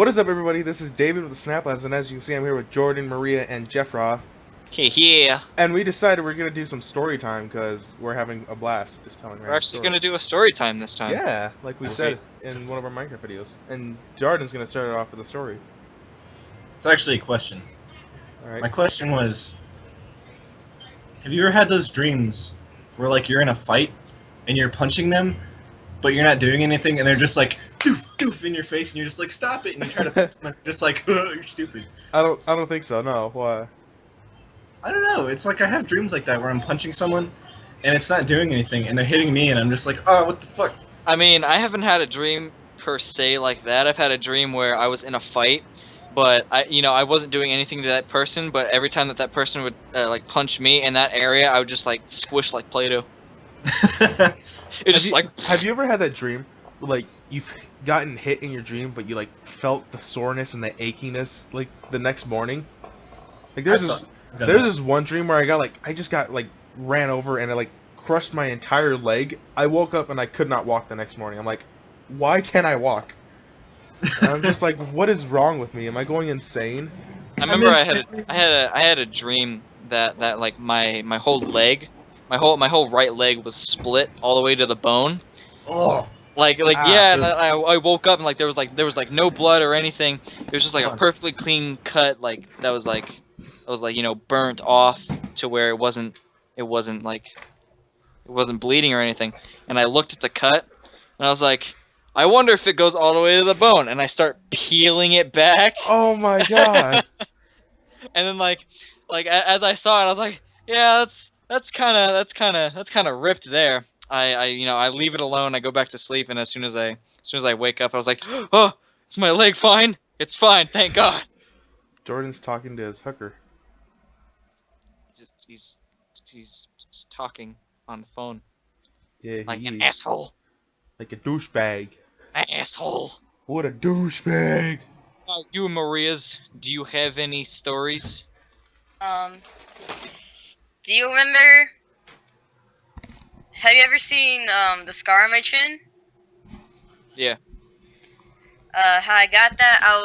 What is up, everybody? This is David with the Snap Labs, and as you can see, I'm here with Jordan, Maria, and Jeffra. Okay, yeah. And we decided we're gonna do some story time because we're having a blast just telling We're random actually stories. gonna do a story time this time. Yeah, like we said in one of our Minecraft videos. And Jordan's gonna start it off with a story. It's actually a question. Alright. My question was, have you ever had those dreams where like you're in a fight and you're punching them, but you're not doing anything, and they're just like doof doof in your face, and you're just like stop it, and you try to punch them, just like you're stupid. I don't think so. No. Why? I don't know. It's like I have dreams like that where I'm punching someone, and it's not doing anything, and they're hitting me, and I'm just like, oh, what the fuck? I mean, I haven't had a dream per se like that. I've had a dream where I was in a fight, but I wasn't doing anything to that person. But every time that person would like punch me in that area, I would just like squish like Play-Doh. It was just like. Have you ever had that dream, like you've gotten hit in your dream, but you like felt the soreness and the achiness like the next morning? Like there's this one dream where I just got like ran over and it like crushed my entire leg. I woke up and I could not walk the next morning. I'm like, why can't I walk? And I'm just like, what is wrong with me? Am I going insane? I remember I had a dream that like my whole leg, my whole right leg was split all the way to the bone. Oh. Yeah, and I woke up and like there was no blood or anything. It was just like a perfectly clean cut, like that was like burnt off to where it wasn't bleeding or anything. And I looked at the cut and I was like, I wonder if it goes all the way to the bone. And I start peeling it back. Oh my god! And then like as I saw it, I was like, yeah, that's kind of ripped there. I leave it alone. I go back to sleep, and as soon as I wake up, I was like, oh, is my leg fine? It's fine, thank God. Jordan's talking to his hooker. He's just talking on the phone. Yeah, like an asshole. Like a douchebag. An asshole. What a douchebag! You and Maria's, do you have any stories? Do you remember? Have you ever seen the scar on my chin? Yeah. How I got that? I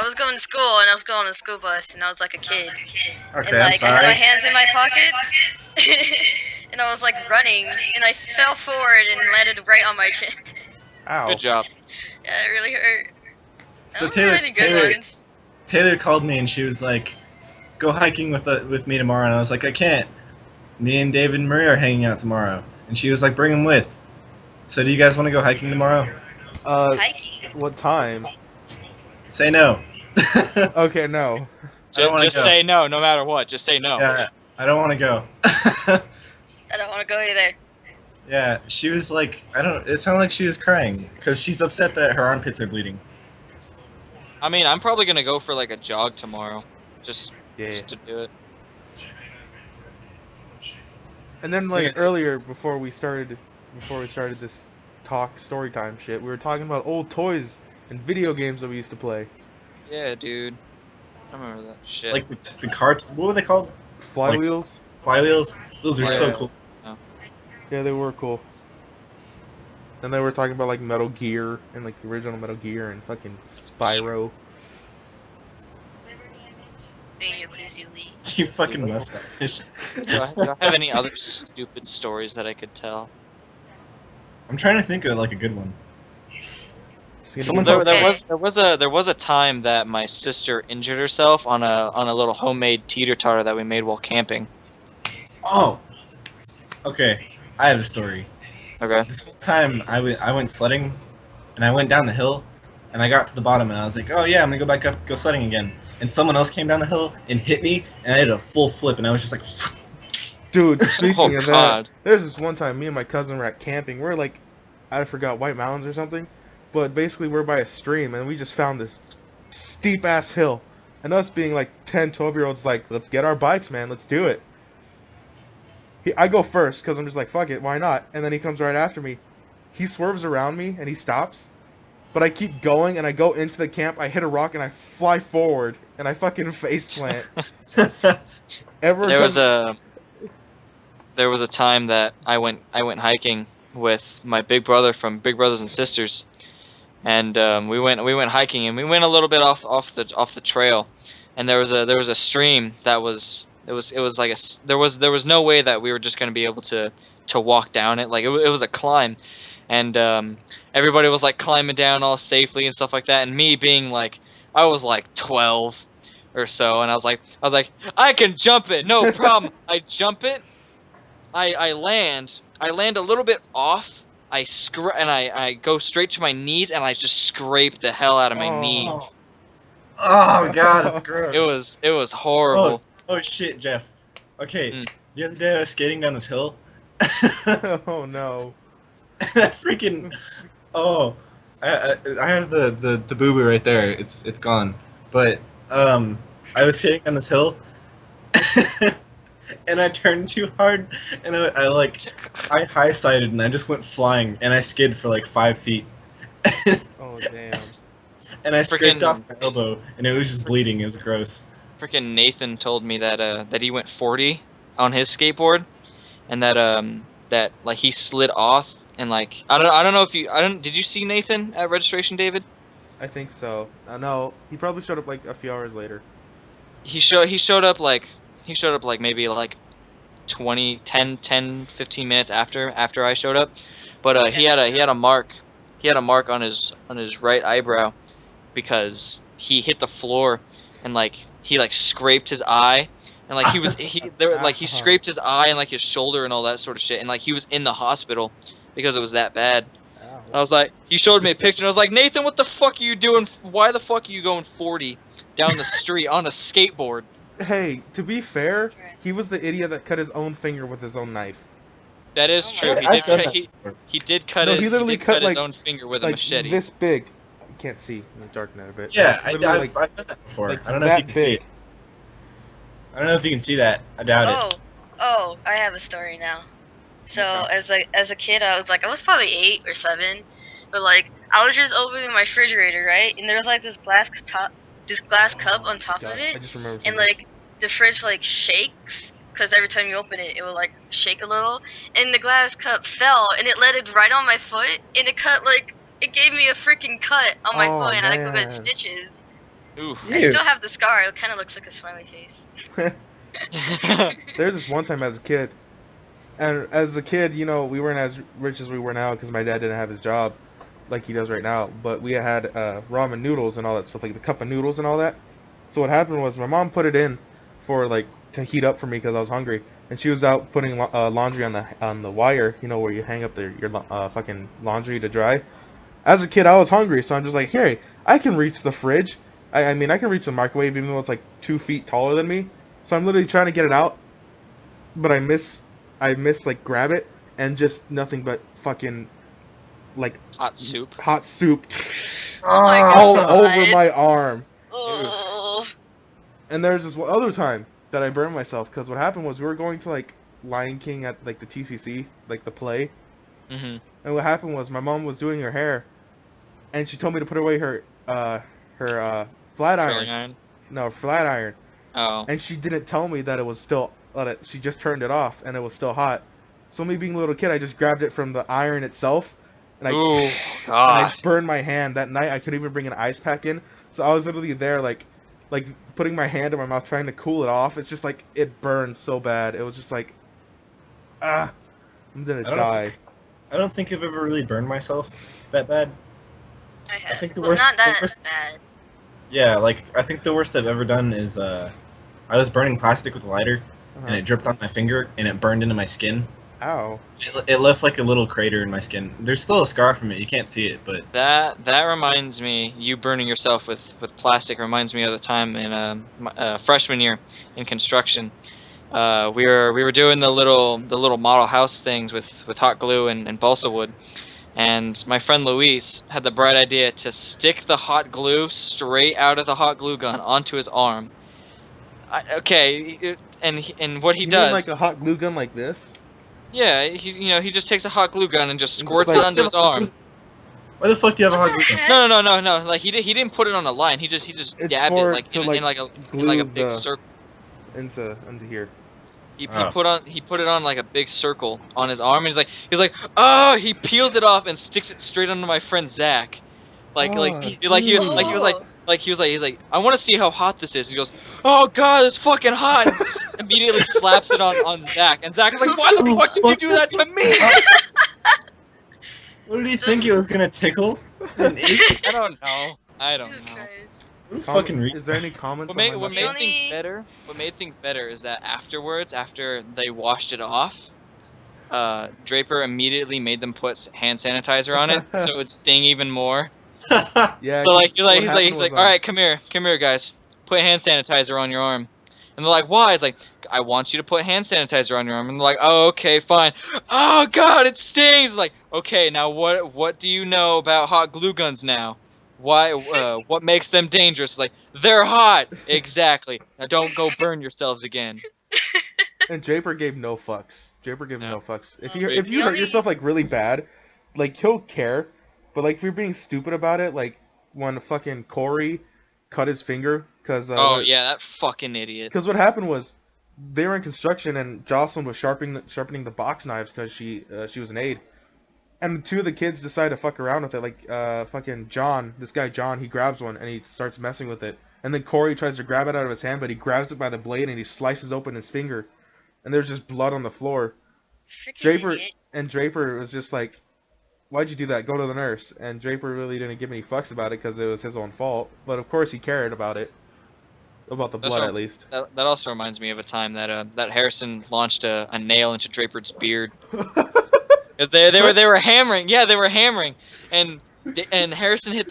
was going to school and I was going on the school bus and I was like a kid. Okay, And like I'm sorry. I had my hands in my pockets and I was like running and I fell forward and landed right on my chin. Ow. Good job. Yeah, it really hurt. So Those were really good ones. Taylor called me and she was like, "Go hiking with me tomorrow," and I was like, "I can't. Me and David and Maria are hanging out tomorrow," and she was like, "Bring him with." So do you guys want to go hiking tomorrow? Hiking. What time? Say no. Okay, no. Just say no, no matter what. Just say no. Yeah, I don't want to go. I don't want to go either. Yeah, she was like, it sounded like she was crying because she's upset that her armpits are bleeding. I mean, I'm probably gonna go for like a jog tomorrow, just to do it. And then like earlier before we started this story time shit, we were talking about old toys and video games that we used to play. Yeah, dude. I remember that shit. Like the carts, what were they called? Flywheels? Flywheels? Those are so cool. Yeah, they were cool. And they were talking about like Metal Gear and like the original Metal Gear and fucking Spyro. You fucking mustache. Do I have any other stupid stories that I could tell? I'm trying to think of like a good one. There was a time that my sister injured herself on a little homemade teeter-totter that we made while camping. Oh. Okay, I have a story. Okay. This whole time I went sledding, and I went down the hill, and I got to the bottom, and I was like, oh yeah, I'm gonna go back up, go sledding again. And someone else came down the hill and hit me, and I did a full flip, and I was just like, dude, speaking of God. that, there's this one time me and my cousin were at camping. We're like, I forgot, White Mountains or something. But basically we're by a stream, and we just found this steep-ass hill. And us being like 10, 12-year-olds like, let's get our bikes, man, let's do it. I go first, because I'm just like, fuck it, why not? And then he comes right after me. He swerves around me, and he stops. But I keep going, and I go into the camp, I hit a rock, and I fly forward, and I fucking face plant. There was a time that I went hiking with my big brother from Big Brothers and Sisters, and we went hiking, and we went a little bit off the trail, and there was a stream that was it was like there was no way that we were just gonna be able to walk down it. Like it was a climb, and everybody was like climbing down all safely and stuff like that, and me being like, I was like 12 or so, and I was like I can jump it, no problem. I jump it, I land a little bit off. I go straight to my knees, and I just scrape the hell out of my knee. Oh, oh God, it's gross. It was horrible. Oh shit, Jeff. Okay, Mm. the other day I was skating down this hill. Oh no. Freaking. Oh, I have the boo boo right there. It's gone. But I was skating down this hill, and I turned too hard, and I high sided, and I just went flying, and I skid for like 5 feet, Oh damn. and I scraped Freaking- off my elbow, and it was just bleeding. It was gross. Freaking Nathan told me that he went 40 on his skateboard, and that like he slid off, and like I don't know if you did you see Nathan at registration, David? I think so. No, he probably showed up like a few hours later. He showed up like maybe like 10 15 minutes after I showed up, but he had a mark on his right eyebrow because he hit the floor, and like he like scraped his eye, and like he scraped his eye and like his shoulder and all that sort of shit, and like he was in the hospital because it was that bad. And I was like, he showed me a picture, and I was like, Nathan, what the fuck are you doing? Why the fuck are you going 40 down the street on a skateboard? Hey, to be fair, he was the idiot that cut his own finger with his own knife. That is Oh true. my He I've did done cut. that He, before. he did cut No, it. he He literally did cut, cut his like- own finger with a Like machete. this big. You can't see in the darknet a bit. Yeah, Like, I've literally, like, done that before. like I don't know if you that can see big. it. I don't know if you can see that. I doubt it. Oh, I have a story now. So as a kid, I was probably 8 or 7, but like I was just opening my refrigerator, right? And there was like this glass cup on top God, of I it, just remember and something. like the fridge like shakes because every time you open it, it will like shake a little, and the glass cup fell and it landed right on my foot, and it gave me a freaking cut on my Oh, foot, and I had to go man. get stitches. Oof. I Ew. still have the scar. It kind of looks like a smiley face. There's this one time as a kid, and as a kid, you know, we weren't as rich as we were now because my dad didn't have his job like he does right now. But we had ramen noodles and all that stuff, like the cup of noodles and all that. So what happened was my mom put it in for like to heat up for me because I was hungry, and she was out putting laundry on the wire, you know, where you hang up your fucking laundry to dry. As a kid, I was hungry, so I'm just like, hey, I can reach the fridge. I mean, I can reach the microwave even though it's like 2 feet taller than me. So I'm literally trying to get it out, but I miss like grab it, and just nothing but fucking like Hot soup. hot soup Oh my all God. over my arm. Oh. And there's this one other time that I burned myself because what happened was we were going to like Lion King at like the TCC, like the play, Mm-hmm. and what happened was my mom was doing her hair, and she told me to put away her flat iron. No, flat iron. Oh. And she didn't tell me that it was still, that she just turned it off and it was still hot. So me being a little kid, I just grabbed it from the iron itself, and I, Ooh, and I God. burned my hand. That night I couldn't even bring an ice pack in, so I was literally there like putting my hand in my mouth trying to cool it off. It's just like, it burned so bad. It was just like, I'm gonna die. I don't think I've ever really burned myself that bad. I have. think the well, worst- not that the worst- bad. Yeah, like I think the worst I've ever done is I was burning plastic with a lighter, and it dripped on my finger, and it burned into my skin. Ow. It left like a little crater in my skin. There's still a scar from it. You can't see it, but That reminds me, you burning yourself with plastic reminds me of the time in freshman year in construction. We were doing the little model house things with hot glue and balsa wood, and my friend Luis had the bright idea to stick the hot glue straight out of the hot glue gun onto his arm. And what he You does, mean like a hot glue gun like this? yeah, he just takes a hot glue gun and just It's squirts like- it onto his arm. why the fuck do you have a What hot the glue gun? heck? No. Like he didn't put it on a line. He just It's dabbed it for- like to, in, like, in like a Glue big the circle. into here. He Oh. put it on like a big circle on his arm, and he's like, oh, he peels it off and sticks it straight onto my friend Zach. Like Oh. he was like, I want to see how hot this is. He goes, oh god, it's fucking hot. And just immediately slaps it on Zach, and Zach is like, why the Oh, fuck did you fuck, do that that's to me? What did he think it was gonna tickle? An ape? I don't know. I don't Jesus know. Christ. What a fucking Is there retard. any comments? What made on what my made message? things better? What made things better is that afterwards, after they washed it off, Draper immediately made them put hand sanitizer on it, so it would sting even more. Yeah. So like 'cause what happened he's was, like, all right, come here, guys, put hand sanitizer on your arm, and they're like, why? It's like, I want you to put hand sanitizer on your arm, and they're like, oh, okay, fine. Oh god, it stings. Like, okay, now what do you know about hot glue guns now? Why? What makes them dangerous? Like, they're hot. Exactly. Now don't go burn yourselves again. And Draper gave no fucks. Draper gave Yeah. no fucks. If No, you the hurt only- yourself like really bad, like he'll care, but like if you're being stupid about it, like when fucking Corey cut his finger, cause Oh yeah, that fucking idiot. Because what happened was they were in construction and Jocelyn was sharpening the box knives because she was an aide, and two of the kids decide to fuck around with it. Like fucking John, this guy John, he grabs one and he starts messing with it, and then Corey tries to grab it out of his hand, but he grabs it by the blade and he slices open his finger, and there's just blood on the floor. Freaking Draper idiot. and Draper was just like, "Why'd you do that? Go to the nurse." And Draper really didn't give any fucks about it because it was his own fault, but of course he cared about it, about the That's blood all- at least. That also reminds me of a time that that Harrison launched a nail into Draper's beard. 'Cause they were hammering. Yeah, they were hammering, and Harrison hit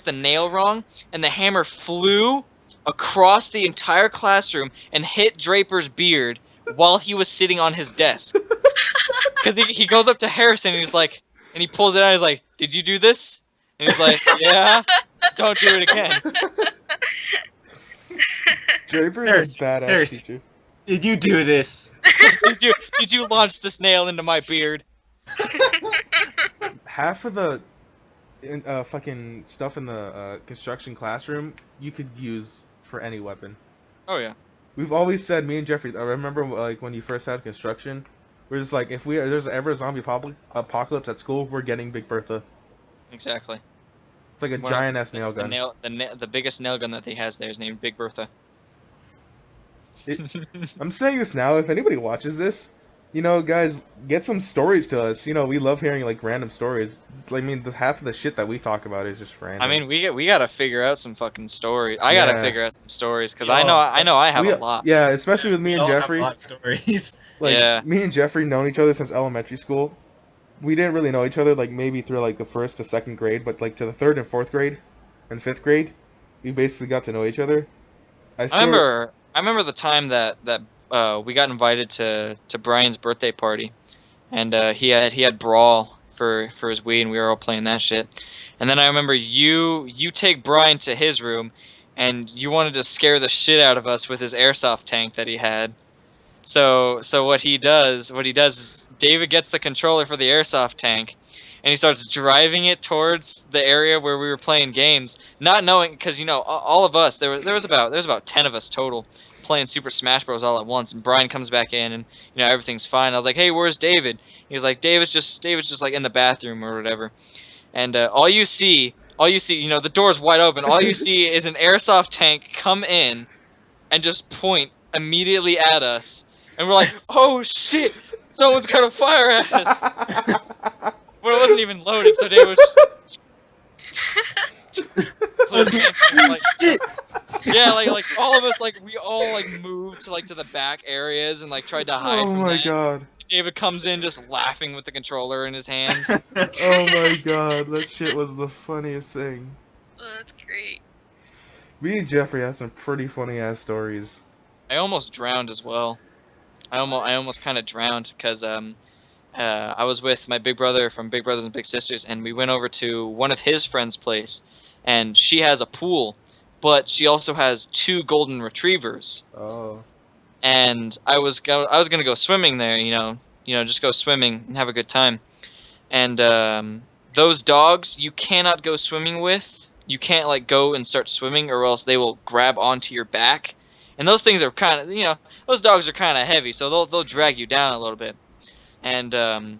the nail wrong, and the hammer flew across the entire classroom and hit Draper's beard while he was sitting on his desk. Because he goes up to Harrison and he's like, and he pulls it out. He's like, "Did you do this?" And he's like, "Yeah." Don't do it again. Draper Harris, is a badass Harris. teacher. Did you do this? Did you launch this nail into my beard? Half of the fucking stuff in the construction classroom you could use for any weapon. Oh yeah. We've always said, me and Jeffrey, I remember like when you first had construction, we're just like, if there's ever a zombie apocalypse at school, we're getting Big Bertha. Exactly. It's like a One of giant ass nail gun. The biggest nail gun that he has there is named Big Bertha. I'm saying this now, if anybody watches this, you know, guys, get some stories to us. You know, we love hearing like random stories. I mean, half of the shit that we talk about is just random. I mean, we gotta figure out some fucking stories. I gotta Yeah. figure out some stories because Yo, I know I have a lot. Yeah, especially with me and We all have Jeffrey. a lot of stories. Like, Yeah. me and Jeffrey known each other since elementary school. We didn't really know each other, like, maybe through, like, the 1st to 2nd grade, but, like, to the 3rd and 4th grade and 5th grade, we basically got to know each other. I remember the time that we got invited to Brian's birthday party, and he had Brawl for his Wii, and we were all playing that shit. And then I remember you take Brian to his room, and you wanted to scare the shit out of us with his airsoft tank that he had. So what he does is David gets the controller for the airsoft tank, and he starts driving it towards the area where we were playing games, not knowing, because you know all of us there was about 10 of us total playing Super Smash Bros all at once, and Brian comes back in, and you know everything's fine. I was like, hey, where's David? He was like, David's just like in the bathroom or whatever, and all you see, you know, the door's wide open. All you see is an airsoft tank come in and just point immediately at us, and we're like, oh shit, someone's gonna fire at us. But it wasn't even loaded, so David was just like, Shit. yeah, like all of us, like we all like moved to the back areas and like tried to hide Oh from my that. god. David comes in just laughing with the controller in his hand. Oh my god, that shit was the funniest thing. Oh, that's great. Me and Jeffrey have some pretty funny ass stories. I almost drowned as well. I almost kind of drowned because I was with my big brother from Big Brothers and Big Sisters, and we went over to one of his friends' place, and she has a pool, but she also has 2 golden retrievers. Oh. And I was gonna go swimming there, you know, just go swimming and have a good time. And those dogs you cannot go swimming with. You can't like go and start swimming, or else they will grab onto your back. And those things are kind of, you know, those dogs are kind of heavy, so they'll drag you down a little bit. and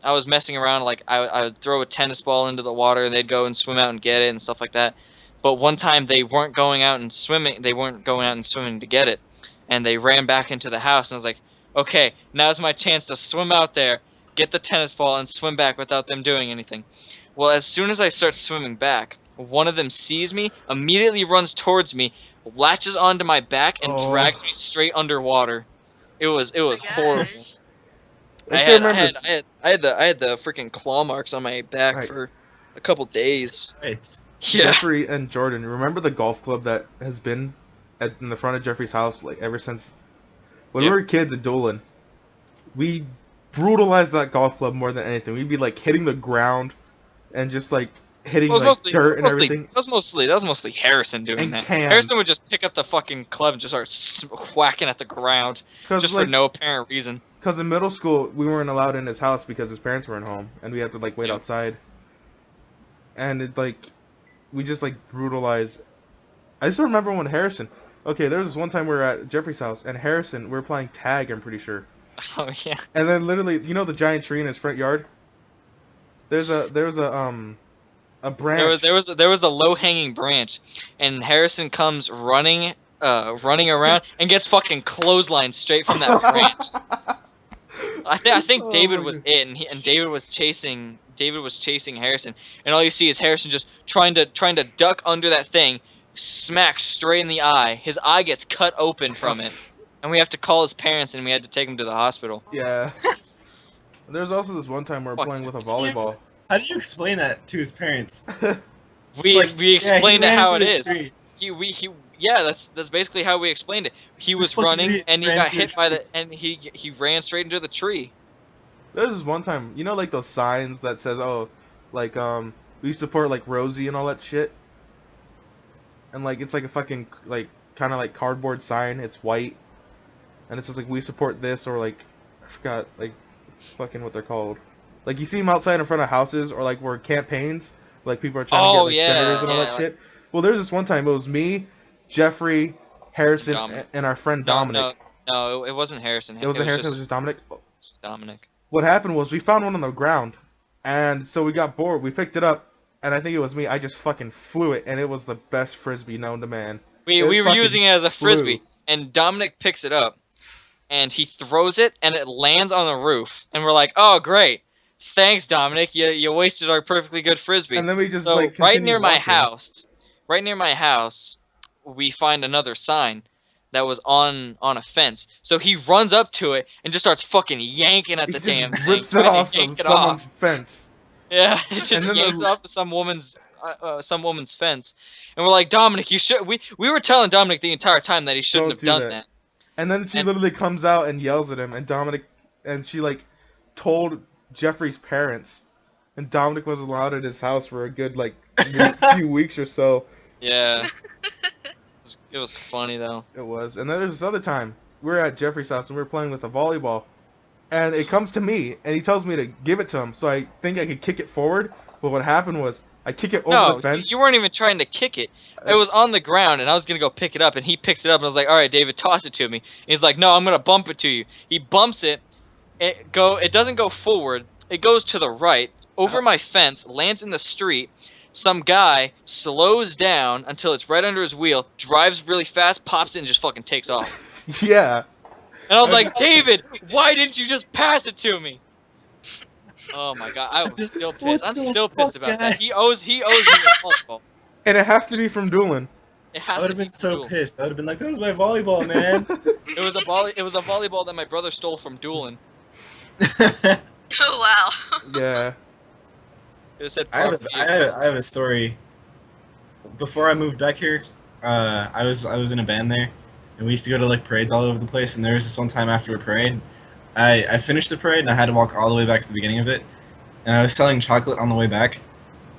I was messing around. Like I would throw a tennis ball into the water, and they'd go and swim out and get it and stuff like that. But one time they weren't going out and swimming. They weren't going out and swimming to get it, and they ran back into the house. And I was like, okay, now's my chance to swim out there, get the tennis ball, and swim back without them doing anything. Well, as soon as I start swimming back, one of them sees me, immediately runs towards me, latches onto my back, and Oh. drags me straight underwater. It was Oh my horrible. gosh. I had the freaking claw marks on my back Right. for a couple days. Christ. Yeah. Jeffrey and Jordan, remember the golf club that has been in the front of Jeffrey's house like ever since when we Yep. were kids at Doolin? We brutalized that golf club more than anything. We'd be like hitting the ground and just like hitting like dirt and everything. That was mostly Harrison doing And that. Cam. Harrison would just pick up the fucking club and just start whacking at the ground Because just like, for no apparent reason. Because in middle school, we weren't allowed in his house because his parents weren't home, and we had to like wait Yep. outside. And it like, we just like brutalized. I just remember when Harrison. Okay, there was this one time we were at Jeffrey's house, and Harrison, we were playing tag. I'm pretty sure. Oh yeah. And then literally, you know the giant tree in his front yard. There was a branch. There was a low hanging branch, and Harrison comes running around and gets fucking clotheslined straight from that branch. I think Oh David my was God. it, and David was chasing Harrison, and all you see is Harrison just trying to duck under that thing, smacks straight in the eye. His eye gets cut open from it, and we have to call his parents, and we had to take him to the hospital. Yeah. There's also this one time we were Fuck. playing with a volleyball. How do you explain that to his parents? We It's like, we yeah, he explained it ran how it into a is. tree. Yeah, that's basically how we explained it. He was fucking running idiot and he ran got into a hit by he ran straight into the tree. There's this one time, you know, like those signs that says, "Oh, like we support like Rosie and all that shit," and like it's like a fucking like kind of like cardboard sign. It's white, and it says like we support this or like I forgot like fucking what they're called. Like you see them outside in front of houses or like where campaigns, like people are trying to get Oh, like yeah, senators and all yeah, that like- shit. Well, there's this one time it was me, Jeffrey, Harrison, Dominic. and our friend No, Dominic. no, it wasn't Harrison. It wasn't Harrison. It was Just, just Dominic. just Dominic. What happened was we found one on the ground, and so we got bored. We picked it up, and I think it was me. I just fucking flew it, and it was the best frisbee known to man. We It were fucking using it as a frisbee, flew. and Dominic picks it up, and he throws it, and it lands on the roof, and we're like, oh great, thanks Dominic, you wasted our perfectly good frisbee. And then we just so like right continued near my walking. house, we find another sign that was on a fence. So he runs up to it and just starts fucking yanking at He the just damn thing, rips it trying off to yank of it someone's off. fence. Yeah, it just then yanks the- off of some woman's fence, and we're like, Dominic, you should. We were telling Dominic the entire time that he shouldn't Don't have do done that. that. And then she And- literally comes out and yells at him, and Dominic, and she like told Jeffrey's parents, and Dominic was allowed at his house for a good like few weeks or so. Yeah, it was funny though. It was. And then there's this other time. We were at Jeffrey's house and we were playing with a volleyball. And it comes to me and he tells me to give it to him. So I think I could kick it forward. But what happened was I kick it over No, the fence. you weren't even trying to kick it. It was on the ground, and I was gonna go pick it up, and he picks it up, and I was like, "All right, David, toss it to me." And he's like, "No, I'm gonna bump it to you." He bumps it. It doesn't go forward. It goes to the right, over my fence, lands in the street. Some guy slows down until it's right under his wheel, drives really fast, pops it, and just fucking takes off. Yeah. And I was like, David, why didn't you just pass it to me? Oh my god, I was still pissed. What I'm the still pissed fuck, about guys? that. He owes me a volleyball. And it has to be from Doolin. It I has would to have be been so Doolin. pissed. I would have been like, that was my volleyball, man. It was a volleyball that my brother stole from Doolin. Oh wow. Yeah. It said I have, property. I have a story. Before I moved back here, I was in a band there, and we used to go to like parades all over the place. And there was this one time after a parade, I finished the parade and I had to walk all the way back to the beginning of it, and I was selling chocolate on the way back,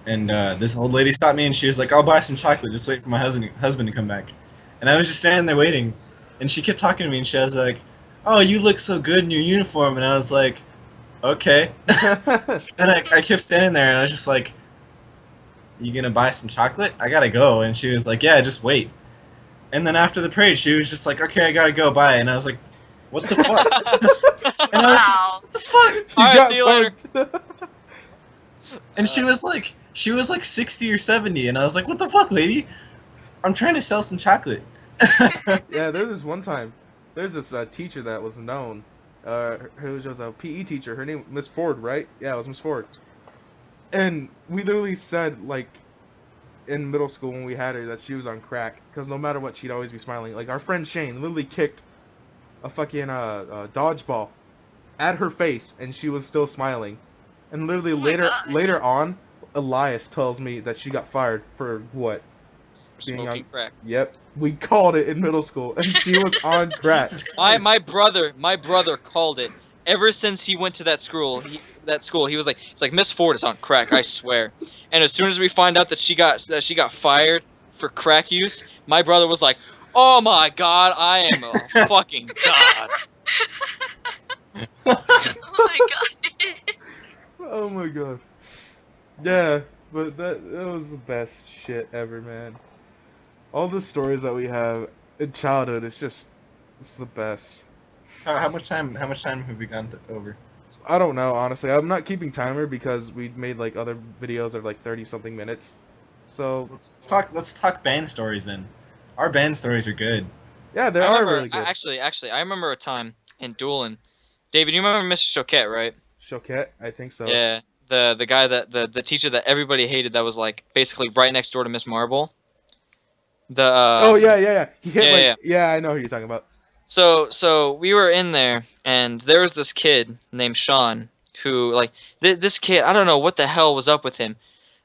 and this old lady stopped me and she was like, "I'll buy some chocolate. Just wait for my husband to come back." And I was just standing there waiting, and she kept talking to me and she was like, "Oh, you look so good in your uniform," and I was like, "Okay." And I kept standing there, and I was just like, "You gonna buy some chocolate? I gotta go." And she was like, "Yeah, just wait." And then after the parade, she was just like, "Okay, I gotta go, bye." And I was like, "What the fuck?" And I was just, Wow. "What the fuck?" Alright, got see you later. punked. And she was like 60 or 70, and I was like, what the fuck, lady? I'm trying to sell some chocolate. Yeah, there's this one time. There's this teacher that was known. Who was just a PE teacher. Her name Miss Ford, right? Yeah, it was Miss Ford. And we literally said, like, in middle school when we had her, that she was on crack. Because no matter what, she'd always be smiling. Like, our friend Shane literally kicked a fucking dodgeball at her face, and she was still smiling. And literally Oh my gosh. later on, Elias tells me that she got fired for what? Being Smoking on. crack. Yep, we called it in middle school, and she was on crack. Jesus Christ. My brother called it. Ever since he went to that school, he was like, it's like Miss Ford is on crack, I swear. And as soon as we find out that she got fired for crack use, my brother was like, oh my god, I am a fucking god. Oh my god. Oh my god. Yeah, but that was the best shit ever, man. All the stories that we have in childhood, it's the best. How much time have we gone over? I don't know, honestly. I'm not keeping timer because we made like other videos of like 30 something minutes. So Let's talk band stories then. Our band stories are good. yeah, they I are remember, really good. Actually, I remember a time in Doolin. David, you remember Mr. Choquette, right? Choquette, I think so. Yeah, the guy that the teacher that everybody hated, that was like basically right next door to Miss Marble. Oh yeah. He hit yeah, yeah, I know who you're talking about. So we were in there, and there was this kid named Sean who, like, this kid, I don't know what the hell was up with him,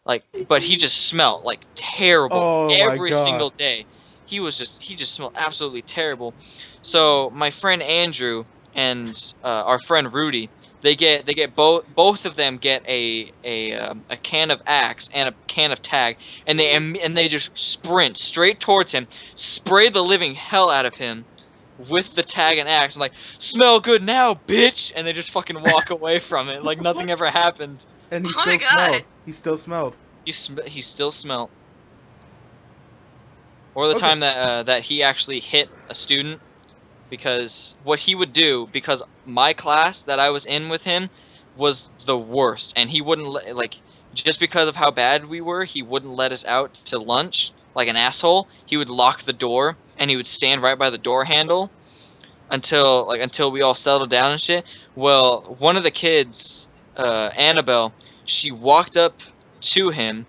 like, but he just smelled like terrible Oh my every God. single day. He just smelled absolutely terrible. So my friend Andrew and our friend Rudy, they get both of them get a can of Axe and a can of Tag, and they just sprint straight towards him, spray the living hell out of him with the Tag and Axe, and like, smell good now, bitch, and they just fucking walk away from it like nothing ever happened. And he Oh my still God. smelled. He still smelled. He still smelled. Or the Okay. time that he actually hit a student, because what he would do, because my class that I was in with him was the worst, and he wouldn't like, just because of how bad we were, he wouldn't let us out to lunch like an asshole. He would lock the door, and he would stand right by the door handle until we all settled down and shit. Well, one of the kids, Annabelle, she walked up to him,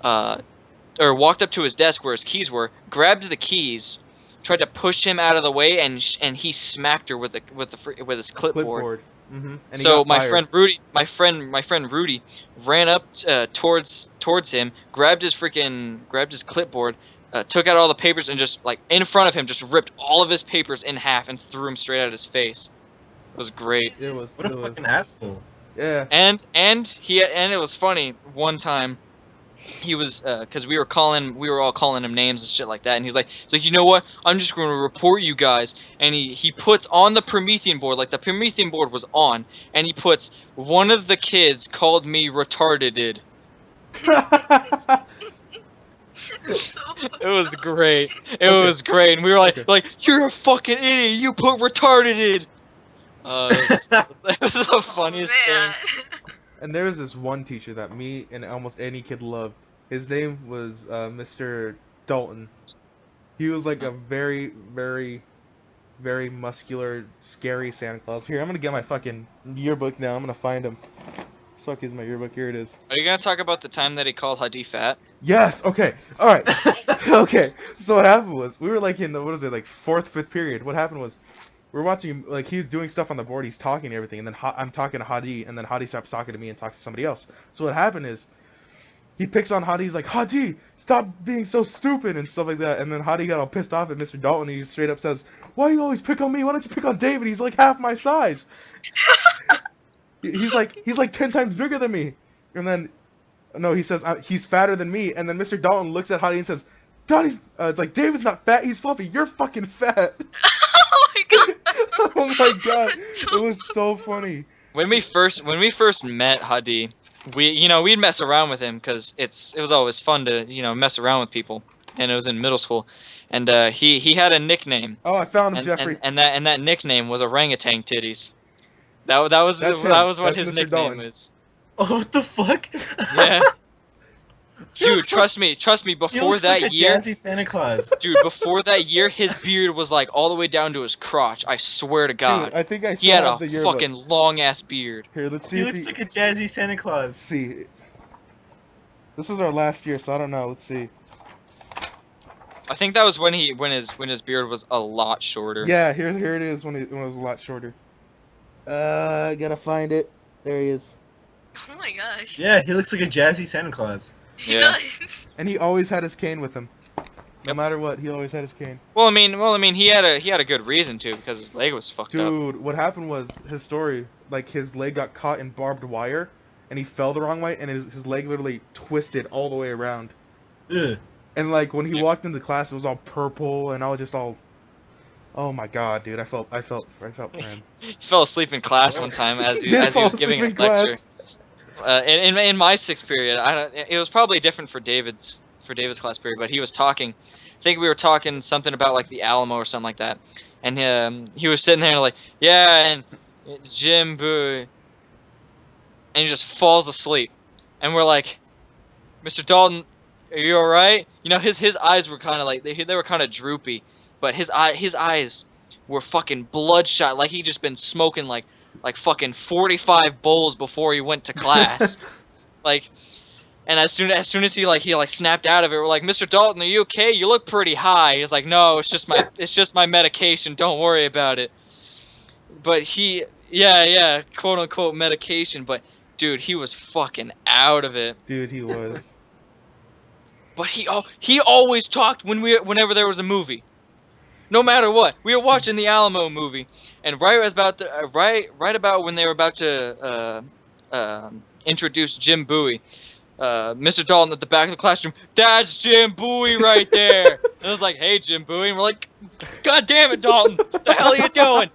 or walked up to his desk where his keys were, grabbed the keys, tried to push him out of the way, and he smacked her with his clipboard. Mm-hmm. And he So got fired. my friend Rudy ran up towards him, grabbed his clipboard, took out all the papers, and just like in front of him, just ripped all of his papers in half and threw them straight at his face. It was great. It was. What a it was- fucking asshole. Yeah. And it was funny one time. He was because we were all calling him names and shit like that, and he's like, you know what? I'm just going to report you guys. And he puts on the Promethean board, like the Promethean board was on, and he puts, one of the kids called me retarded. It was great. It was great, and we were like, Okay. you're a fucking idiot. You put retarded. It was the funniest thing. Man. And there was this one teacher that me and almost any kid loved. His name was Mr. Dalton. He was like a very, very, very muscular, scary Santa Claus. Here, I'm gonna get my fucking yearbook now. I'm gonna find him. Fuck is my yearbook? Here it is. Are you gonna talk about the time that he called Hadi fat? Yes. Okay. All right. Okay. So what happened was we were like in the, what is it, like fourth, fifth period. What happened was we're watching, like, he's doing stuff on the board. He's talking and everything, and then I'm talking to Hadi, and then Hadi stops talking to me and talks to somebody else. So what happened is he picks on Hadi. He's like, Hadi, stop being so stupid and stuff like that. And then Hadi got all pissed off at Mr. Dalton. And he straight up says, why do you always pick on me? Why don't you pick on David? He's like half my size. He's like 10 times bigger than me. And then, no, he says, he's fatter than me. And then Mr. Dalton looks at Hadi and says, Hadi's, it's like, David's not fat, he's fluffy. You're fucking fat. Oh my god. Oh my god. It was so funny. When we first met Hadi, we'd mess around with him because it was always fun to mess around with people, and it was in middle school, and he had a nickname, Oh, I found him, Jeffrey. and that nickname was orangutan titties. That was That's that him. was what That's his Mr. nickname Dalton. is. Oh, what the fuck? Yeah. He Dude, looks trust me. He Before looks that like a year, jazzy Santa Claus. dude, before that year, his beard was like all the way down to his crotch. I swear to God. Dude, I think I He still had have a the yearbook. fucking long ass beard. Here, let's see He if looks like a jazzy Santa Claus. see. This was our last year, so I don't know. Let's see. I think that was when his beard was a lot shorter. Yeah, here it is when it was a lot shorter. I gotta find it. There he is. Oh my gosh. Yeah, he looks like a jazzy Santa Claus. He Yeah. does. And he always had his cane with him. No Yep. matter what, he always had his cane. Well, I mean, he had a good reason to because his leg was fucked up. Dude, what happened was his story. Like his leg got caught in barbed wire, and he fell the wrong way, and his leg literally twisted all the way around. Ugh. And like when he walked into class, it was all purple, and I was just all, oh my god, dude! I felt for him. He fell asleep in class one time as he Did was fall giving a asleep in class. lecture. In my sixth period, it was probably different for David's class period, but he was talking. I think we were talking something about like the Alamo or something like that, and he was sitting there like, yeah, and Jim Bowie, and he just falls asleep, and we're like, Mr. Dalton, are you all right? You know, his eyes were kind of like they were kind of droopy, but his eyes were fucking bloodshot, like he just been smoking like fucking 45 bowls before he went to class. Like, and as soon as he snapped out of it, we're like, Mr. Dalton, are you okay? You look pretty high. He's like, no, it's just my medication. Don't worry about it. But yeah, quote unquote medication. But dude, he was fucking out of it. Dude, he was. But he always talked whenever there was a movie. No matter what, we were watching the Alamo movie, and right about when they were about to introduce Jim Bowie, Mr. Dalton at the back of the classroom, that's Jim Bowie right there. And I was like, hey, Jim Bowie, and we're like, God damn it, Dalton, what the hell are you doing?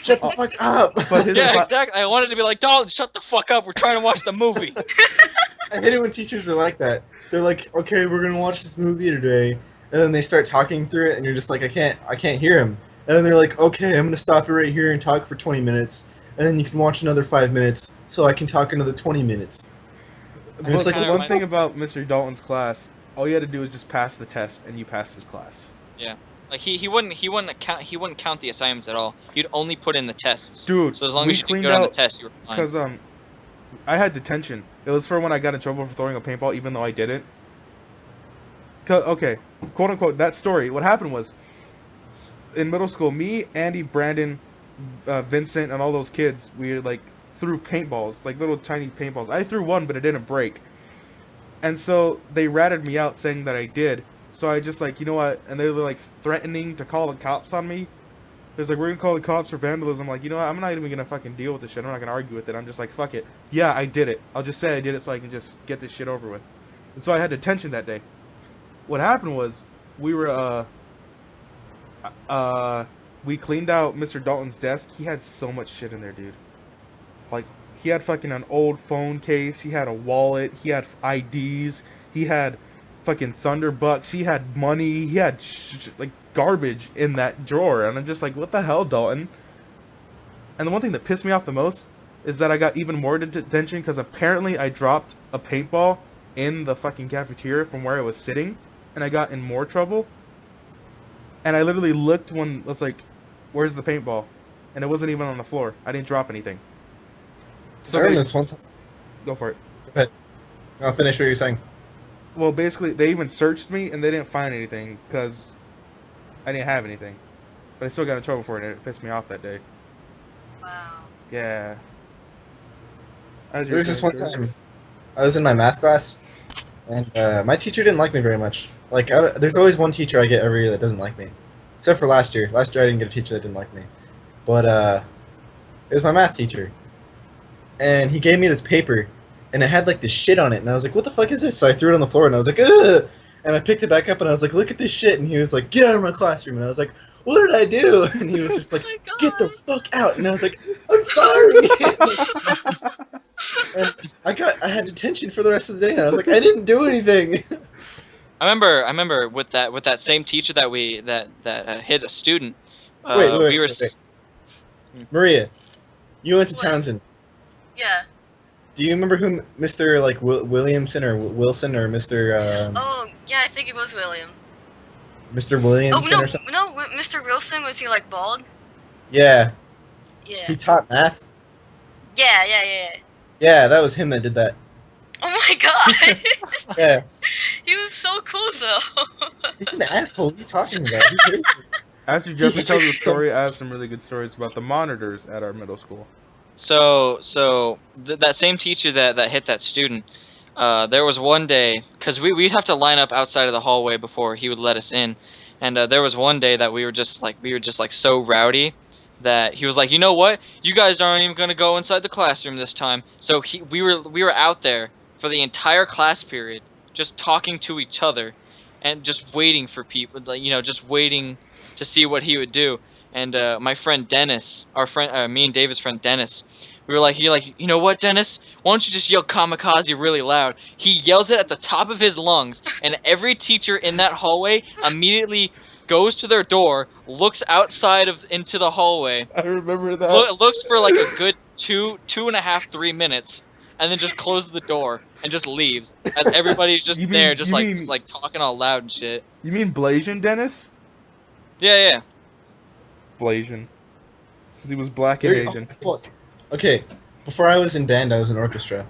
Shut the fuck up! But his Yeah, exactly. I wanted to be like, Dalton, shut the fuck up. We're trying to watch the movie. I hate it when teachers are like that. They're like, okay, we're gonna watch this movie today, and then they start talking through it, and you're just like, I can't hear him. And then they're like, okay, I'm gonna stop it right here and talk for 20 minutes, and then you can watch another 5 minutes, so I can talk another 20 minutes. But it's like, the what one thing about Mr. Dalton's class, all you had to do was just pass the test, and you passed his class. Like he wouldn't count the assignments at all. You'd only put in the tests. Dude, So as long we as you did cleaned good on the out- test, you were fine. Because I had detention. It was for when I got in trouble for throwing a paintball, even though I didn't. Okay, quote unquote, that story. What happened was, in middle school, me, Andy, Brandon, Vincent, and all those kids, we like threw paintballs, like little tiny paintballs. I threw one, but it didn't break. And so they ratted me out, saying that I did. So I just like, you know what? And they were like threatening to call the cops on me. There's like, we're gonna call the cops for vandalism. I'm like, you know what? I'm not even gonna fucking deal with this shit. I'm not gonna argue with it. I'm just like, fuck it. Yeah, I did it. I'll just say I did it so I can just get this shit over with. And so I had detention that day. What happened was, we were we cleaned out Mr. Dalton's desk. He had so much shit in there, dude. Like, he had fucking an old phone case. He had a wallet. He had IDs. He had fucking Thunderbucks. He had money. He had like garbage in that drawer. And I'm just like, what the hell, Dalton? And the one thing that pissed me off the most is that I got even more detention because apparently I dropped a paintball in the fucking cafeteria from where I was sitting, and I got in more trouble. And I literally looked when I was like, where's the paintball? And it wasn't even on the floor. I didn't drop anything. I So remember they, this one time. go for it. I'll finish what you're saying. Well, basically, they even searched me, and they didn't find anything, because I didn't have anything. But I still got in trouble for it, and it pissed me off that day. Wow. Yeah. There was this one time, I was in my math class, and my teacher didn't like me very much. Like, there's always one teacher I get every year that doesn't like me. Except for last year. Last year I didn't get a teacher that didn't like me. But, it was my math teacher. And he gave me this paper, and it had, like, this shit on it. And I was like, what the fuck is this? So I threw it on the floor, and I was like, ugh! And I picked it back up, and I was like, look at this shit. And he was like, get out of my classroom. And I was like, what did I do? And he was just like, get the fuck out. And I was like, I'm sorry! And I had detention for the rest of the day. I was like, I didn't do anything. I remember with that same teacher that hit a student. Wait, we were wait. Maria, You went to What? Townsend. Yeah. Do you remember who Mr. like Williamson or Wilson or Mr. Oh, yeah, I think it was William. Mr. Oh, Williamson no, or something? no, Mr. Wilson, was he, like, bald? Yeah, Yeah. he taught math. Yeah. Yeah, that was him that did that. Oh my god! Yeah, He was so cool, though. he's an asshole. What are you talking about? He hates me. After Jeffrey tells the So- story, I have some really good stories about the monitors at our middle school. That same teacher that hit that student, there was one day, because we'd have to line up outside of the hallway before he would let us in, and there was one day that we were just like so rowdy that he was like, you know what, you guys aren't even gonna go inside the classroom this time. So we were out there for the entire class period, just talking to each other, and just waiting for people, like, just waiting to see what he would do. And my friend Dennis, me and David's friend Dennis, we were like, you know what, Dennis? Why don't you just yell kamikaze really loud? He yells it at the top of his lungs, and every teacher in that hallway immediately goes to their door, looks outside into the hallway, I remember that. looks for like a good 2.5, 3 minutes, and then just closes the door and just leaves. As everybody's just You mean- there, you just mean- like talking all loud and shit. You mean Blasian, Dennis? Yeah. Blasian. 'Cause he was black and Oh, Asian. fuck. Okay, before I was in band, I was in orchestra,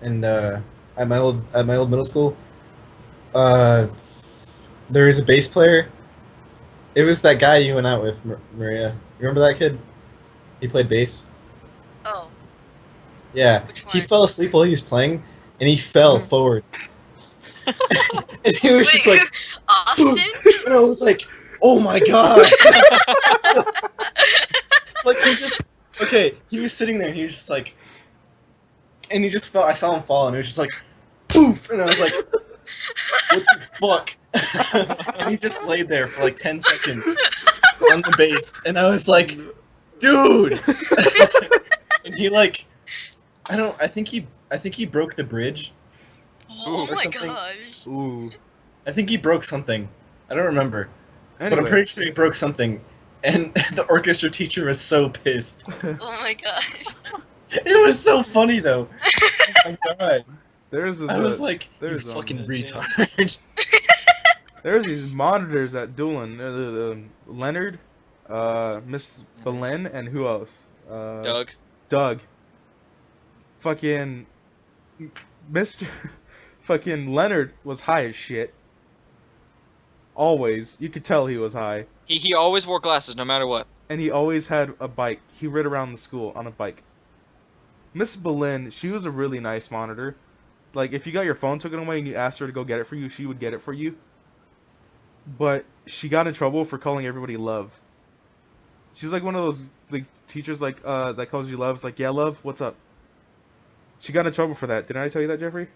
and at my old middle school, there was a bass player. It was that guy you went out with, Maria. You remember that kid? He played bass. Oh, Yeah, Which he one? fell asleep while he was playing, and he fell forward. And he was just like, Austin? and I was like, oh my god! Like he just, okay, he was sitting there, and he was just like, and he just fell. I saw him fall, and it was just like, poof, and I was like, what the fuck? And he just laid there for like 10 seconds on the bass, and I was like, dude! And he like, I think he broke the bridge. Oh Or my something. gosh. Ooh. I think he broke something. I don't remember. But I'm Anyway. pretty sure he broke something. And the orchestra teacher was so pissed. Oh my gosh. It was so funny though. Oh my god. There's I was like, you there's, fucking yeah. retard. there's these monitors at Doolin. Leonard, Miss Belen, and who else? Doug. Fucking Mr. Fucking Leonard was high as shit. Always. You could tell he was high. He always wore glasses no matter what. And he always had a bike. He rid around the school on a bike. Miss Boleyn, she was a really nice monitor. Like, if you got your phone taken away and you asked her to go get it for you, she would get it for you. But she got in trouble for calling everybody love. She's like one of those like teachers like that calls you love. It's like, yeah, love, what's up? She got in trouble for that. Didn't I tell you that, Jeffrey?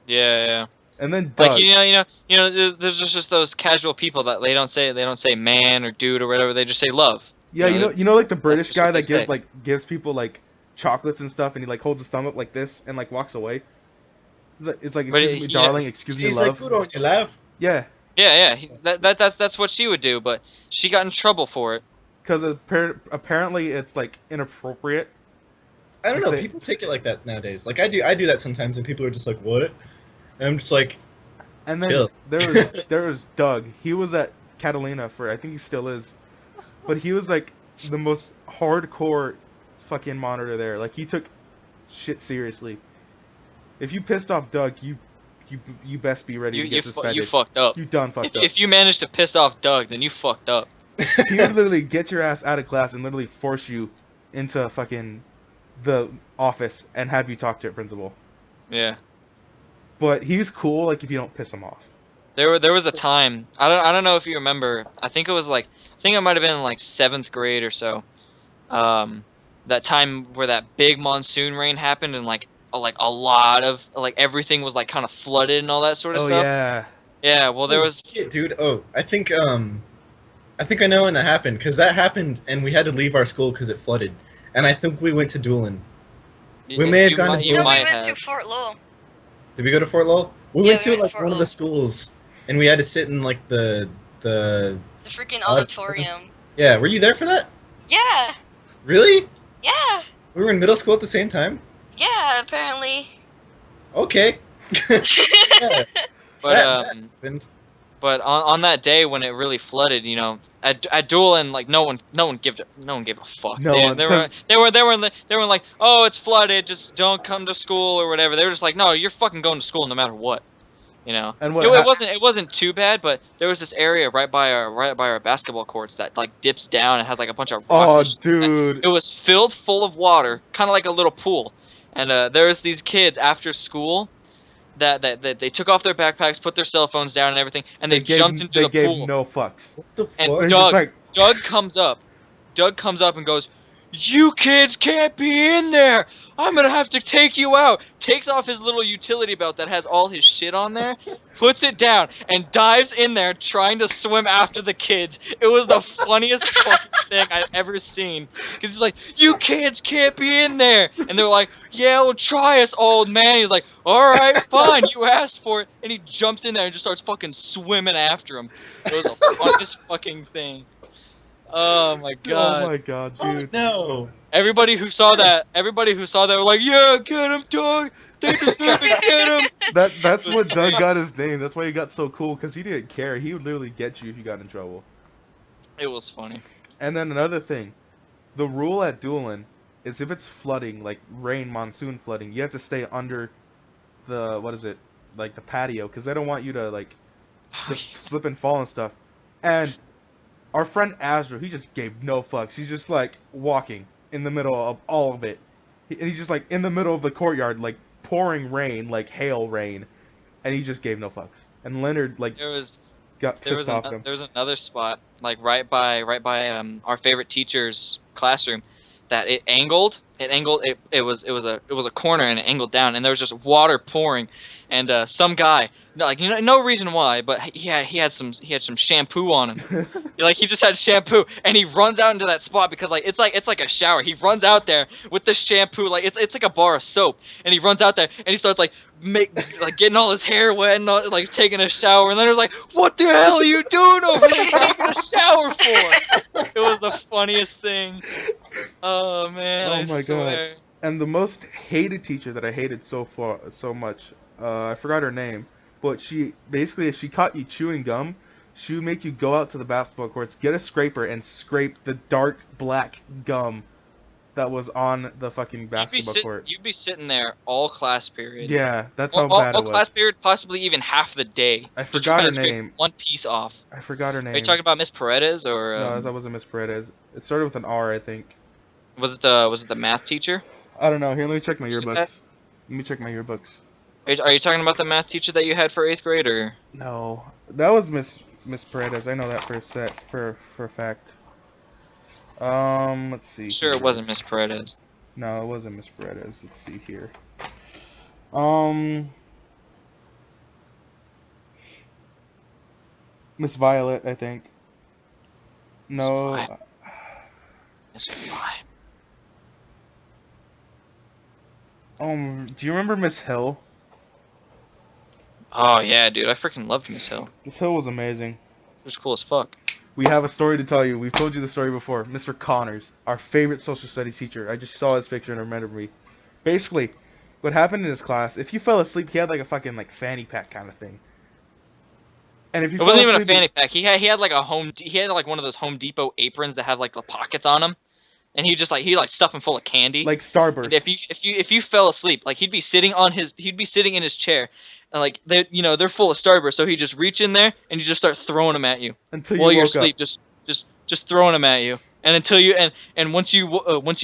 Yeah. And then Doug. Like there's just those casual people that they don't say man or dude or whatever. They just say love. Yeah, you know, like the British just guy what they that say. gives people like chocolates and stuff, and he like holds his thumb up like this and like walks away. It's like But excuse me, yeah. darling, excuse me, He's love. like, good on you, laugh. Yeah, Yeah. That's what she would do, but she got in trouble for it. because apparently it's like inappropriate. I don't know, Say- people take it like that nowadays. Like I do that sometimes and people are just like, what? And I'm just like, And then Chill. there was Doug. He was at Catalina for, I think he still is, but he was like the most hardcore fucking monitor there. Like he took shit seriously. If you pissed off Doug, you best be ready to get suspended. You fucked up. You done fucked up. If you managed to piss off Doug, then you fucked up. He would literally get your ass out of class and literally force you into fucking the office and have you talk to a principal. Yeah. But he's cool, like, if you don't piss him off. There was a time, I don't know if you remember, I think it might have been in like 7th grade or so. That time where that big monsoon rain happened and like a lot of like everything was like kind of flooded and all that sort of Oh, stuff. yeah. Yeah, well there oh, was shit, dude. Oh, I think I know when that happened because that happened and we had to leave our school because it flooded. And I think we went to Doolin. We may have you gone might- to you No, we might went have. to Fort Lowell. Did we go to Fort Lowell? We Yeah, went we to went to like Fort one of Lowell. the schools, and we had to sit in like the The freaking auditorium. Yeah, were you there for that? Yeah. Really? Yeah. We were in middle school at the same time? Yeah, apparently. Okay. Yeah, But that happened. But on that day when it really flooded, you know, at Doolin, like no one gave a fuck. No they, one, they 'cause- were they were they were they were like, oh, it's flooded, just don't come to school or whatever. They were just like, no, you're fucking going to school no matter what. You know, And what it wasn't too bad, but there was this area right by our basketball courts that like dips down and has like a bunch of rocks. Oh, and shit. dude. It was filled full of water, kind of like a little pool. And there was these kids after school that they took off their backpacks, put their cell phones down and everything, and they jumped into they the gave pool. no fucks. What the And fuck? They're Doug- just like, Doug comes up and goes, "You kids can't be in there. I'm gonna have to take you out." Takes off his little utility belt that has all his shit on there, puts it down, and dives in there trying to swim after the kids. It was the funniest fucking thing I've ever seen. Cause he's like, "You kids can't be in there," and they're like, "Yeah, well, try us, old man." He's like, "All right, fine. You asked for it," and he jumps in there and just starts fucking swimming after him. It was the funniest fucking thing. Oh my god. oh my god, Oh, dude. no. Everybody who saw that were like, "Yeah, get him, Doug. They deserve to get him." That's what Doug got his name. That's why he got so cool, because he didn't care. He would literally get you if you got in trouble. It was funny. And then another thing, the rule at Doolin is if it's flooding, like rain, monsoon flooding, you have to stay under the, what is it, like the patio, because they don't want you to like slip and fall and stuff. And our friend Azra, he just gave no fucks. He's just like walking in the middle of all of it. And he's just like in the middle of the courtyard, like pouring rain, like hail rain, and he just gave no fucks. And Leonard like There was got pissed off him. there was another spot like right by our favorite teacher's classroom that it angled. It was a corner and it angled down and there was just water pouring, and some guy, like, you know, no reason why, but he had some shampoo on him. Like, he just had shampoo and he runs out into that spot because like it's like a shower. He runs out there with the shampoo, like it's like a bar of soap, and he runs out there and he starts like getting all his hair wet and all, like taking a shower, and then there's like, "What the hell are you doing over there taking a shower for?" It was the funniest thing. Oh man. Oh I my God. swear. And the most hated teacher that I hated so much, I forgot her name, but she basically, if she caught you chewing gum, she would make you go out to the basketball courts, get a scraper, and scrape the dark black gum that was on the fucking basketball court. You'd be sitting there all class period. Yeah, that's how All bad it was. class period, possibly even half the day. I Just forgot trying her to scrape name. one piece off. I forgot her name. Are you talking about Miss Paredes or No, that wasn't Miss Paredes. It started with an R, I think. was it the math teacher? I don't know. Here, let me check my Is it yearbooks. that? Let me check my yearbooks. Are you talking about the math teacher that you had for 8th grade, or? No, that was Miss Paredes. I know that for a fact. Let's see. Sure, here. it wasn't Miss Paredes. No, it wasn't Miss Paredes. Let's see here. Miss Violet, I think. No. Violet. Miss Why? Do you remember Miss Hill? Oh yeah, dude, I freaking loved Miss Hill. Miss Hill was amazing. She was cool as fuck. We have a story to tell you. We've told you the story before. Mr. Connors, our favorite social studies teacher. I just saw his picture and it reminded me. Basically, what happened in his class, if you fell asleep, he had like a fucking like fanny pack kind of thing. And if you It wasn't fell even a asleep- fanny pack. He had like he had like one of those Home Depot aprons that have like the pockets on them, and he just like stuff them full of candy. like Starburst. And if you fell asleep, like he'd be sitting in his chair, and like they're full of Starburst, so he'd just reach in there and you just start throwing them at you until you while you're woke asleep, up. just throwing them at you, and until you and once you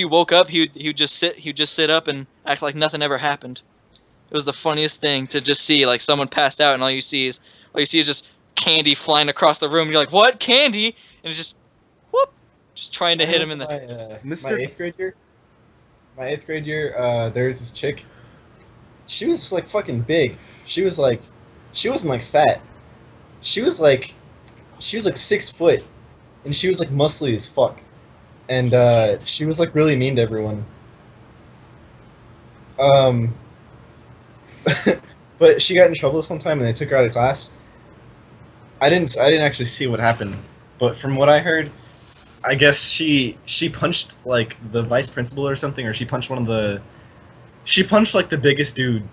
woke up, he'd just sit up and act like nothing ever happened. It was the funniest thing to just see, like, someone passed out and all you see is just candy flying across the room. You're like, what, candy? And it's just whoop, just trying to hit him in the. My eighth grade year. There's this chick. She was like fucking big. She wasn't like fat. She was like 6 foot, and she was like muscly as fuck, and she was like really mean to everyone. But she got in trouble this one time, and they took her out of class. I didn't actually see what happened, but from what I heard, I guess she punched like the vice principal or something, or she punched she punched like the biggest dude.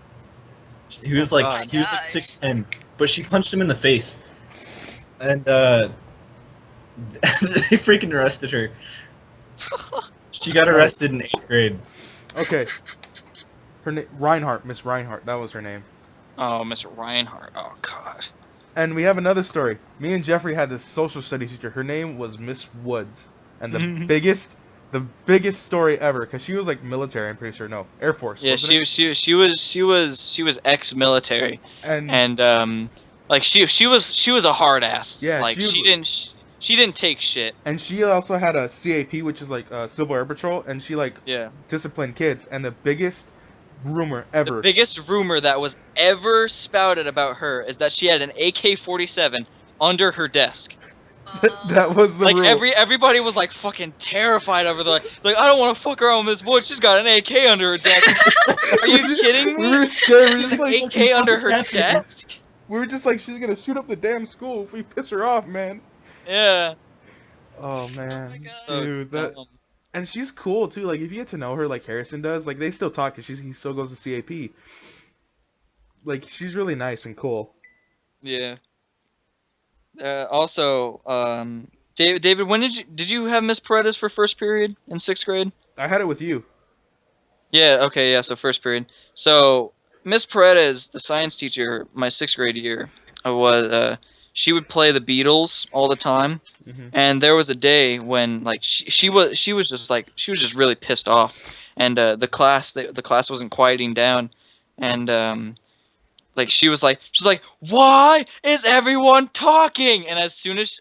He was Oh, like God. he was like Gosh. 6'10", but she punched him in the face, and they freaking arrested her. She got arrested in 8th grade. Okay. Her name Reinhardt, Miss Reinhardt. That was her name. Oh, Mr. Reinhardt. Oh God. And we have another story. Me and Jeffrey had this social studies teacher. Her name was Miss Woods, and the biggest story ever, because she was like military. I'm pretty sure. No, Air Force. Yeah, wasn't it? she was ex-military, And like she was a hard ass. Yeah, like she didn't take shit. and she also had a CAP, which is like Civil Air Patrol, and she like Yeah. disciplined kids. And the biggest rumor The ever. biggest rumor that was ever spouted about her is that she had an AK-47 under her desk. That was the Like rumor. everybody was like fucking terrified of her. They're like I don't want to fuck around with Miss Wood. She's got an AK under her desk. Are you kidding We me? were scared. We were She's just like, like, AK under her Fucking desk? we were just like, she's gonna shoot up the damn school if we piss her off, man. Yeah. Oh man, God. So dude, that. dumb. And she's cool too. Like if you get to know her, like Harrison does, like they still talk because he still goes to CAP. Like she's really nice and cool. Yeah. Also, David, when did you have Miss Paredes for first period in 6th grade? I had it with you. Yeah. Okay. Yeah. So first period. So Miss Paredes, the science teacher, my 6th grade year, was she would play the Beatles all the time, Mhm. and there was a day when like she was just really pissed off, and the class wasn't quieting down, and like she's like, why is everyone talking? And as soon as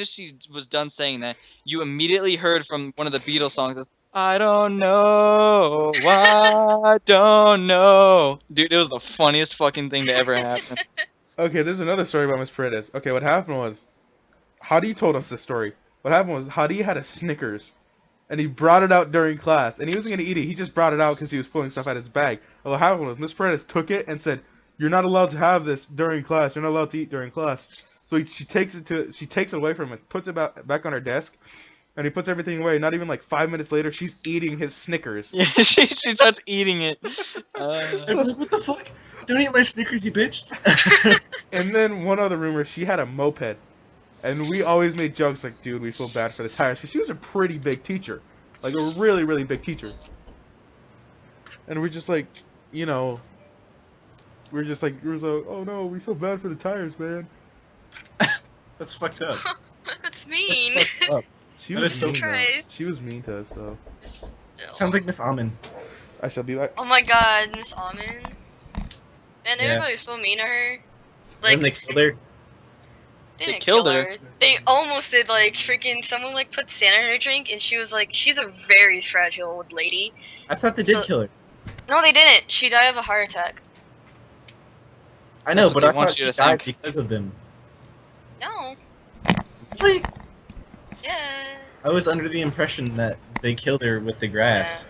she was done saying that, you immediately heard from one of the Beatles songs, is, I don't know, I don't know. Dude, it was the funniest fucking thing to ever happen. Okay, there's another story about Miss Paredes. Okay, what happened was, Hadi told us this story. What happened was Hadi had a Snickers, and he brought it out during class, and he wasn't gonna eat it. He just brought it out because he was pulling stuff out of his bag. And what happened was Miss Paredes took it and said, "You're not allowed to have this during class. You're not allowed to eat during class." So she takes it away from him, puts it back on her desk, and he puts everything away. Not even like 5 minutes later, she's eating his Snickers. Yeah, she starts eating it. I'm like, what the fuck? Don't eat my Snickers, you bitch. And then one other rumor, she had a moped. And we always made jokes like, dude, we feel bad for the tires. Because she was a pretty big teacher. Like, a really, really big teacher. And we're just like, you know, we're like, oh no, we feel bad for the tires, man. That's fucked up. That's That's mean. fucked up. She That was is so mean, though. Christ. She was mean to us, though. Sounds like Miss Almond. I shall be like, Oh my god, Miss Almond. Man, Yeah. everybody was so mean to her. And Like, they killed her. they They didn't killed kill her. her. They almost did, like, freaking, someone, like, put sand in her drink, and she was, like, she's a very fragile old lady. I thought they did So- kill her. No, they didn't. She died of a heart attack. I know, That's but what I they want thought you she to died think. because of them. No. Really? Yeah. I was under the impression that they killed her with the grass.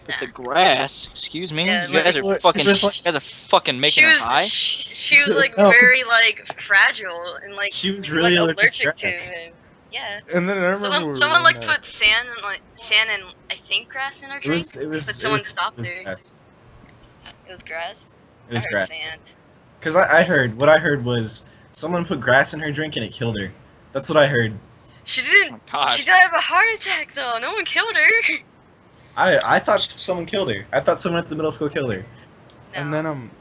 With the grass, excuse me. Yeah, you like- guys are fucking. You guys are fucking making her high. She was, like, No. very, like, fragile, and, like, She was she really like, allergic to allergic to grass. him. Yeah. and then I remember Someone like put sand and I think grass in her It drink. was. It was. But it someone was, stopped it was her. grass. It was grass. It was I heard grass. sand. Because I heard what I heard was someone put grass in her drink and it killed her. That's what I heard. She Oh didn't. my god. She died of a heart attack though. No one killed her. I thought someone killed her. I thought someone at the middle school killed her. No. And then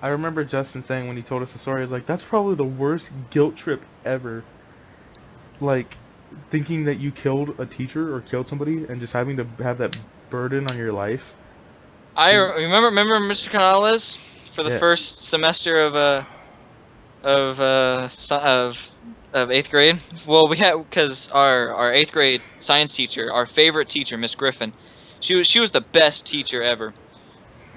I remember Justin saying when he told us the story, he's like, "That's probably the worst guilt trip ever." Like, thinking that you killed a teacher or killed somebody and just having to have that burden on your life. I remember Mr. Canales for the Yeah. first semester of 8th grade. Well, we had because our 8th grade science teacher, our favorite teacher, Miss Griffin, she was the best teacher ever.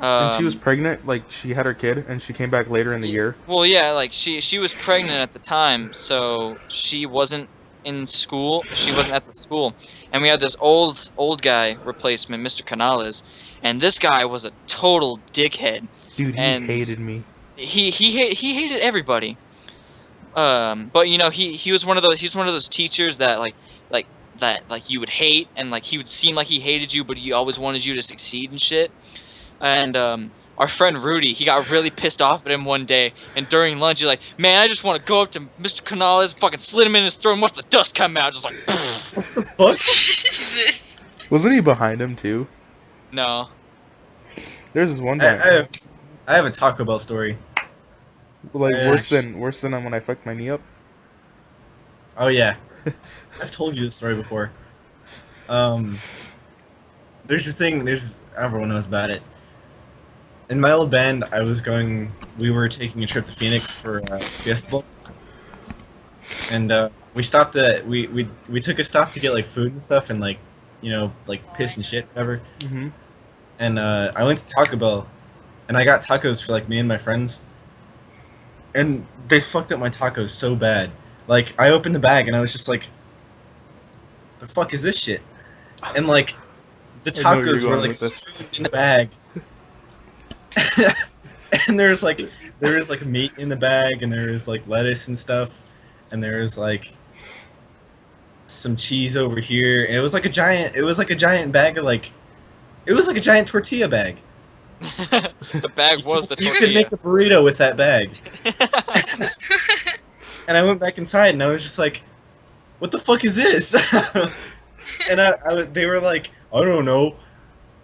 And she was pregnant, like she had her kid, and she came back later in the year. Well, yeah, like she was pregnant at the time, so she wasn't in school. She wasn't at the school, and we had this old guy replacement, Mr. Canales, and this guy was a total dickhead. Dude, he And- hated me. He hated everybody. But you know he was one of those teachers that like like that like you would hate, and like he would seem like he hated you, but he always wanted you to succeed and shit. And our friend Rudy, he got really pissed off at him one day, and during lunch he's like, "Man, I just want to go up to Mr. Canales, fucking slit him in his throat, and watch the dust come out." Just like, Fuck. Jesus. Wasn't he behind him too? no. There's this one I, time, I have a Taco Bell story. like I- worse than when I fucked my knee up. Oh yeah, I've told you this story before. There's a thing. Everyone knows about it. In my old band, we were taking a trip to Phoenix for Fiesta Bowl, and we stopped at we took a stop to get like food and stuff and like like piss and shit whatever. Mm-hmm. And I went to Taco Bell, and I got tacos for like me and my friends, and they fucked up my tacos so bad. Like I opened the bag and I was just like, "The fuck is this shit?" And like the I know where you're tacos were going like with this. strewn in the bag, and there was like meat in the bag, and there was like lettuce and stuff, and there was like some cheese over here, and it was like a giant bag of like. It was like a giant tortilla bag. The bag was the You tortilla. could make a burrito with that bag. And I went back inside and I was just like, "What the fuck is this?" And they were like, "I don't know.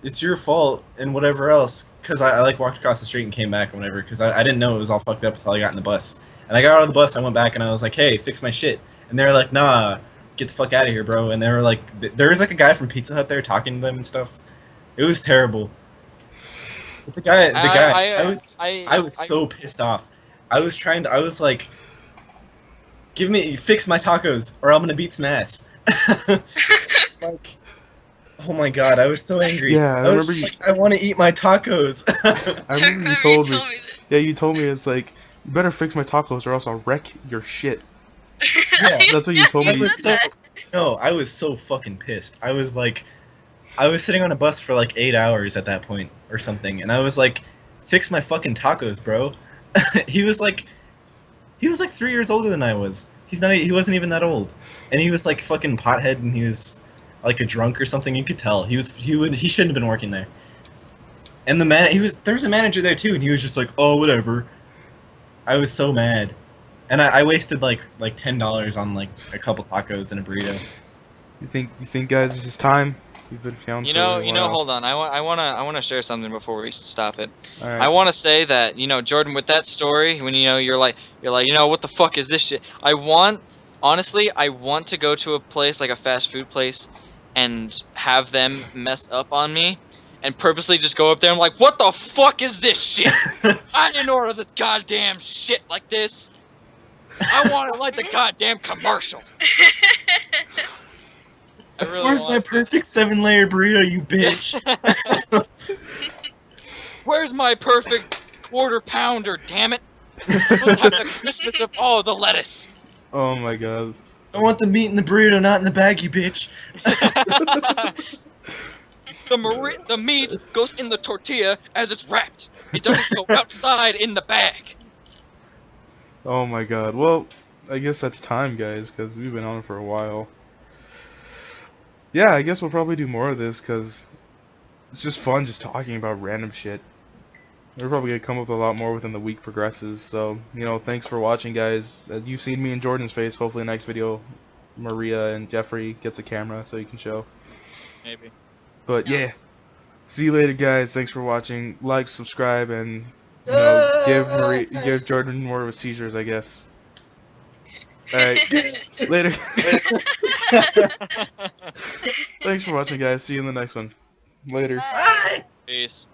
It's your fault," and whatever else. Because I like walked across the street and came back or whatever. Because I didn't know it was all fucked up until I got in the bus. And I got out of the bus, I went back and I was like, "Hey, fix my shit." And they were like, "Nah, get the fuck out of here, bro." And they were like, there was like a guy from Pizza Hut there talking to them and stuff. It was terrible. But the guy, I was so pissed off. I was like, fix my tacos, or I'm gonna beat some ass. Like, oh my god, I was so angry. Yeah, I I remember was just you- like, I want to eat my tacos. I remember you told me. Yeah, you told me it's like, you better fix my tacos or else I'll wreck your shit. Yeah. That's what you told me. I was so I was so fucking pissed. I was like, I was sitting on a bus for like 8 hours at that point or something, and I was like, fix my fucking tacos, bro. He was like 3 years older than I was. He wasn't even that old, and he was like fucking pothead, and he was like a drunk or something. You could tell he shouldn't have been working there. And there was a manager there too, and he was just like, "Oh, whatever." I was so mad, and I wasted like $10 on like a couple tacos and a burrito. You think, guys, this is time? You've been down You for a know, while. hold on. I wanna share something before we stop it. All right. I want to say that, Jordan, with that story, when you're like, what the fuck is this shit? Honestly, I want to go to a place like a fast food place and have them mess up on me and purposely just go up there and like, what the fuck is this shit? I didn't order this goddamn shit like this. I want it like the goddamn commercial. I really Where's my want. perfect 7-layer burrito, you bitch? Where's my perfect quarter pounder? Damn it! Let's have the Christmas of the lettuce. Oh my god. I want the meat in the burrito, not in the bag, you bitch. The meat goes in the tortilla as it's wrapped. It doesn't go outside in the bag. Oh my god. Well, I guess that's time, guys, because we've been on for a while. Yeah, I guess we'll probably do more of this, because it's just fun just talking about random shit. We're probably going to come up with a lot more within the week progresses, so, thanks for watching, guys. You've seen me and Jordan's face. Hopefully next video, Maria and Jeffrey gets a camera so you can show. Maybe. But yeah, see you later, guys. Thanks for watching. Like, subscribe, and give Jordan more of his seizures, I guess. All right, later. Thanks for watching, guys. See you in the next one. Later. Bye. Peace.